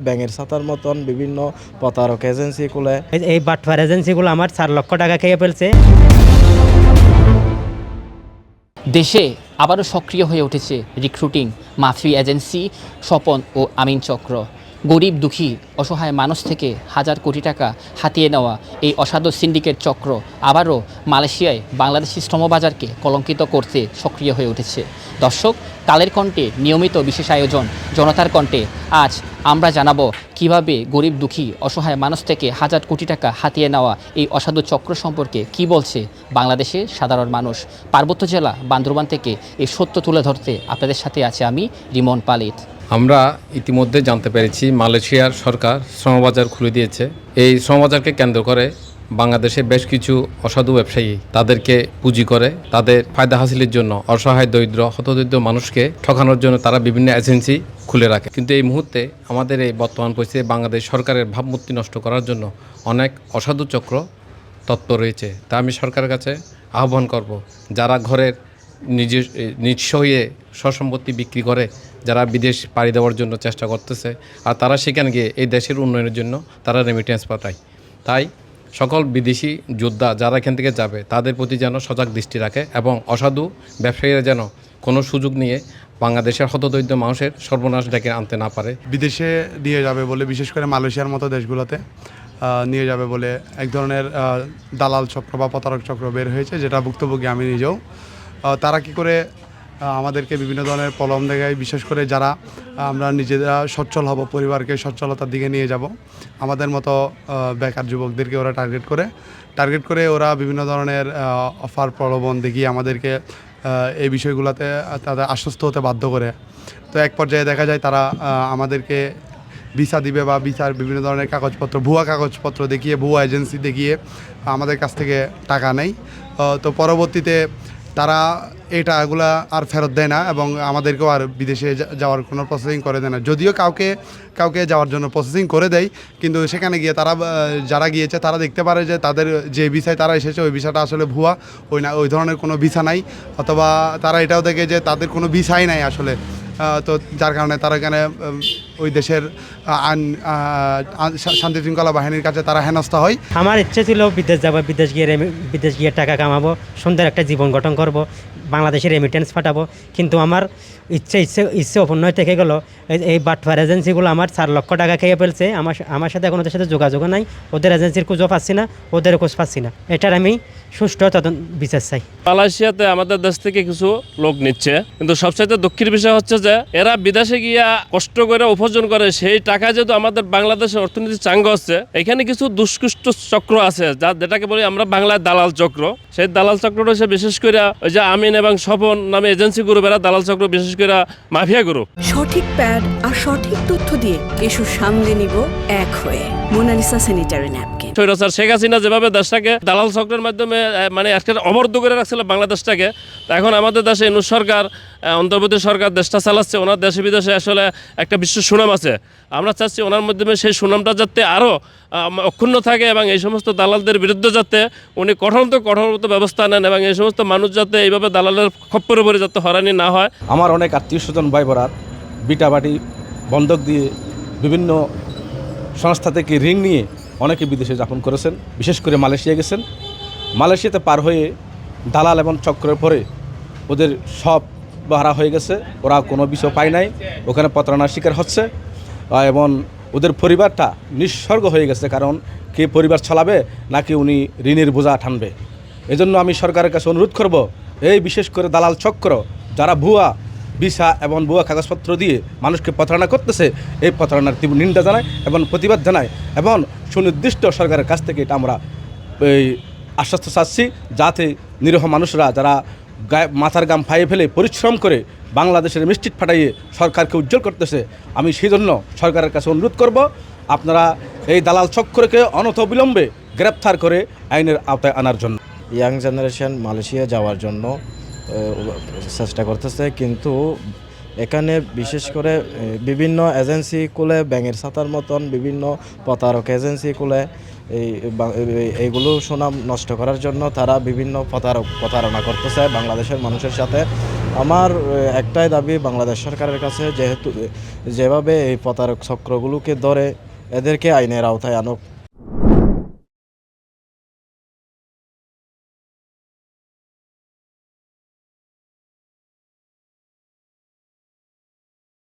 ব্যাঙের ছাতার মতন বিভিন্ন প্রতারক এজেন্সি খুলে এই বাটফার এজেন্সিগুলো আমার 4 লক্ষ টাকা খেয়ে ফেলছে। দেশে আবারও সক্রিয় হয়ে উঠেছে রিক্রুটিং মাফি এজেন্সি স্বপন ও আমিন চক্র। গরিব দুঃখী অসহায় মানুষ থেকে হাজার কোটি টাকা হাতিয়ে নেওয়া এই অসাধু সিন্ডিকেট চক্র আবারও মালয়েশিয়ায় বাংলাদেশি শ্রমবাজারকে কলঙ্কিত করতে সক্রিয় হয়ে উঠেছে। দর্শক, কালের কণ্ঠে নিয়মিত বিশেষ আয়োজন জনতার কণ্ঠে আজ আমরা জানাবো কিভাবে গরিব দুঃখী অসহায় মানুষ থেকে হাজার কোটি টাকা হাতিয়ে নেওয়া এই অসাধু চক্র সম্পর্কে কি বলছে বাংলাদেশের সাধারণ মানুষ। পার্বত্য জেলা বান্দরবান থেকে এই সত্য তুলে ধরতে আপনাদের সাথে আছে আমি রিমন পালিত। আমরা ইতিমধ্যে জানতে পেরেছি মালয়েশিয়ার সরকার শ্রমবাজার খুলে দিয়েছে। এই শ্রমবাজারকে কেন্দ্র করে বাংলাদেশে বেশ কিছু অসাধু ব্যবসায়ী তাদেরকে পুঁজি করে তাদের ফায়দা হাসিলের জন্য অসহায় দরিদ্র হতদরিদ্র মানুষকে ঠকানোর জন্য তারা বিভিন্ন এজেন্সি খুলে রাখে। কিন্তু এই মুহূর্তে আমাদের এই বর্তমান পরিস্থিতি বাংলাদেশ সরকারের ভাবমূর্তি নষ্ট করার জন্য অনেক অসাধু চক্র তৎপর রয়েছে। তা আমি সরকারের কাছে আহ্বান করব, যারা ঘরের নিঃস্ব হয়ে স্বসম্পত্তি বিক্রি করে যারা বিদেশ পাড়ি দেওয়ার জন্য চেষ্টা করতেছে আর তারা সেখানে গিয়ে এই দেশের উন্নয়নের জন্য তারা রেমিটেন্স পাঠায়। তাই সকল বিদেশি যোদ্ধা যারা এখান থেকে যাবে তাদের প্রতি যেন সজাগ দৃষ্টি রাখে এবং অসাধু ব্যবসায়ীরা যেন কোনো সুযোগ নিয়ে বাংলাদেশের হতদরিদ্র মানুষের সর্বনাশ ডেকে আনতে না পারে। বিদেশে নিয়ে যাবে বলে, বিশেষ করে মালয়েশিয়ার মতো দেশগুলোতে নিয়ে যাবে বলে এক ধরনের দালাল চক্র বা প্রতারক চক্র বের হয়েছে, যেটা ভুক্তভোগী আমি নিজেও। তারা কি করে আমাদেরকে বিভিন্ন ধরনের প্রলোভন দেখায়, বিশেষ করে যারা আমরা নিজেরা সচ্ছল হব, পরিবারকে সচ্ছলতার দিকে নিয়ে যাব, আমাদের মতো বেকার যুবকদেরকে ওরা টার্গেট করে ওরা বিভিন্ন ধরনের অফার প্রলোভন দেখিয়ে আমাদেরকে এই বিষয়গুলোতে তাদের আশ্বস্ত হতে বাধ্য করে। তো এক পর্যায়ে দেখা যায় তারা আমাদেরকে ভিসা দিবে বা ভিসার বিভিন্ন ধরনের কাগজপত্র, ভুয়া কাগজপত্র দেখিয়ে, ভুয়া এজেন্সি দেখিয়ে আমাদের কাছ থেকে টাকা নেয়। তো পরবর্তীতে তারা এই টাকাগুলা আর ফেরত দেয় না এবং আমাদেরকেও আর বিদেশে যাওয়ার কোনো প্রসেসিং করে দেয় না। যদিও কাউকে যাওয়ার জন্য প্রসেসিং করে দেয়, কিন্তু সেখানে গিয়ে তারা যারা গিয়েছে তারা দেখতে পারে যে তাদের যে ভিসায় তারা এসেছে ওই ভিসাটা আসলে ভুয়া, ওই ধরনের কোনো ভিসা নাই, অথবা তারা এটাও দেখে যে তাদের কোনো ভিসাই নাই আসলে। তো যার কারণে তারা এখানে ওই দেশের শান্তি শৃঙ্খলা বাহিনীর কাছে তারা হেনস্থা হয়। আমার ইচ্ছে ছিল বিদেশ যাব, বিদেশ গিয়ে টাকা কামাবো, সুন্দর একটা জীবন গঠন করব, বাংলাদেশের রেমিটেন্স পাঠাবো। কিন্তু আমার ইচ্ছে অপূর্ণ থেকে গেল। এই বাটফার এজেন্সিগুলো আমার 4 লক্ষ টাকা খেয়ে ফেলছে। আমার সাথে এখন ওদের সাথে যোগাযোগ নাই, ওদের এজেন্সির খোঁজও পাচ্ছি না, ওদের খোঁজ পাচ্ছি না। এটার আমি সুষ্ঠু তদন্ত বিচার চাই। মালয়েশিয়াতে আমাদের দেশ থেকে কিছু লোক নিচ্ছে, কিন্তু সবচাইতে দুঃখের বিষয় হচ্ছে যে এরা বিদেশে গিয়া কষ্ট করে উপার্জন করে সেই টাকা যেহেতু আমাদের বাংলাদেশের অর্থনীতি চাঙ্গা হচ্ছে, এখানে কিছু দুষ্কৃষ্ট চক্র আছে যেটাকে বলি আমরা বাংলায় দালাল চক্র। সেই দালাল চক্রটা হচ্ছে বিশেষ করে ওই যে আমিন এবং স্বপন নামে এজেন্সি গ্রুপ, এরা দালাল চক্র, বিশেষ করে মাফিয়া গ্রুপ। সঠিক প্যাড আর সঠিক তথ্য দিয়ে এসব সামলে নিব এক হয়ে। Monalisa sanitary napkin. স্বৈরাচার শেখ হাসিনা যেভাবে দেশটাকে দালাল চক্রের মাধ্যমে মানে একটা অবরুদ্ধ করে রাখছিল বাংলাদেশটাকে, এখন আমাদের দেশে ইউনূস সরকার, অন্তর্বর্তী সরকার দেশটা চালাচ্ছে। ওনার দেশে বিদেশে আসলে একটা বিশ্ব সুনাম আছে। আমরা চাচ্ছি ওনার মাধ্যমে সেই সুনামটা যাতে আরও অক্ষুণ্ণ থাকে এবং এই সমস্ত দালালদের বিরুদ্ধে যাতে উনি কঠোরত ব্যবস্থা নেন এবং এই সমস্ত মানুষ যাতে এইভাবে দালালের খপ্পরে পড়ে যাতে হয়রানি না হয়। আমার অনেক আত্মীয় স্বজন ভাই বরাত বিটাবাটি বন্ধক দিয়ে বিভিন্ন সংস্থা থেকে ঋণ নিয়ে অনেকে বিদেশে যাপন করেছেন, বিশেষ করে মালয়েশিয়া গেছেন। মালয়েশিয়াতে পার হয়ে দালাল এবং চক্রের পরে ওদের সব ভাড়া হয়ে গেছে, ওরা কোনো বিষয় পায় নাই, ওখানে প্রতারণার শিকার হচ্ছে এবং ওদের পরিবারটা নিঃস্বর্গ হয়ে গেছে। কারণ কে পরিবার চালাবে নাকি উনি ঋণের বোঝা টানবে। এজন্য আমি সরকারের কাছে অনুরোধ করব, এই বিশেষ করে দালাল চক্র যারা ভুয়া ভিসা এবং ভুয়া কাগজপত্র দিয়ে মানুষকে প্রতারণা করতেছে, এই প্রতারণার তীব্র নিন্দা জানায় এবং প্রতিবাদ জানায় এবং সুনির্দিষ্ট সরকারের কাছ থেকে এটা আমরা এই আশ্বস্ত চাচ্ছি, যাতে নিরীহ মানুষরা যারা মাথার গাম ফাইয়ে ফেলে পরিশ্রম করে বাংলাদেশের মিষ্টিট ফাটাইয়ে সরকারকে উজ্জ্বল করতেছে, আমি সেই জন্য সরকারের কাছে অনুরোধ করব আপনারা এই দালাল চক্রকে অনতিবিলম্বে গ্রেপ্তার করে আইনের আওতায় আনার জন্য। ইয়াং জেনারেশন মালয়েশিয়া যাওয়ার জন্য চেষ্টা করতেছে, কিন্তু এখানে বিশেষ করে বিভিন্ন এজেন্সি খুলে, ব্যাঙের ছাতার মতন বিভিন্ন প্রতারক এজেন্সি খুলে এইগুলো সুনাম নষ্ট করার জন্য তারা বিভিন্ন প্রতারণা করতেছে বাংলাদেশের মানুষের সাথে। আমার একটাই দাবি বাংলাদেশ সরকারের কাছে, যেহেতু যেভাবে এই প্রতারক চক্রগুলোকে ধরে এদেরকে আইনের আওতায় আনুক।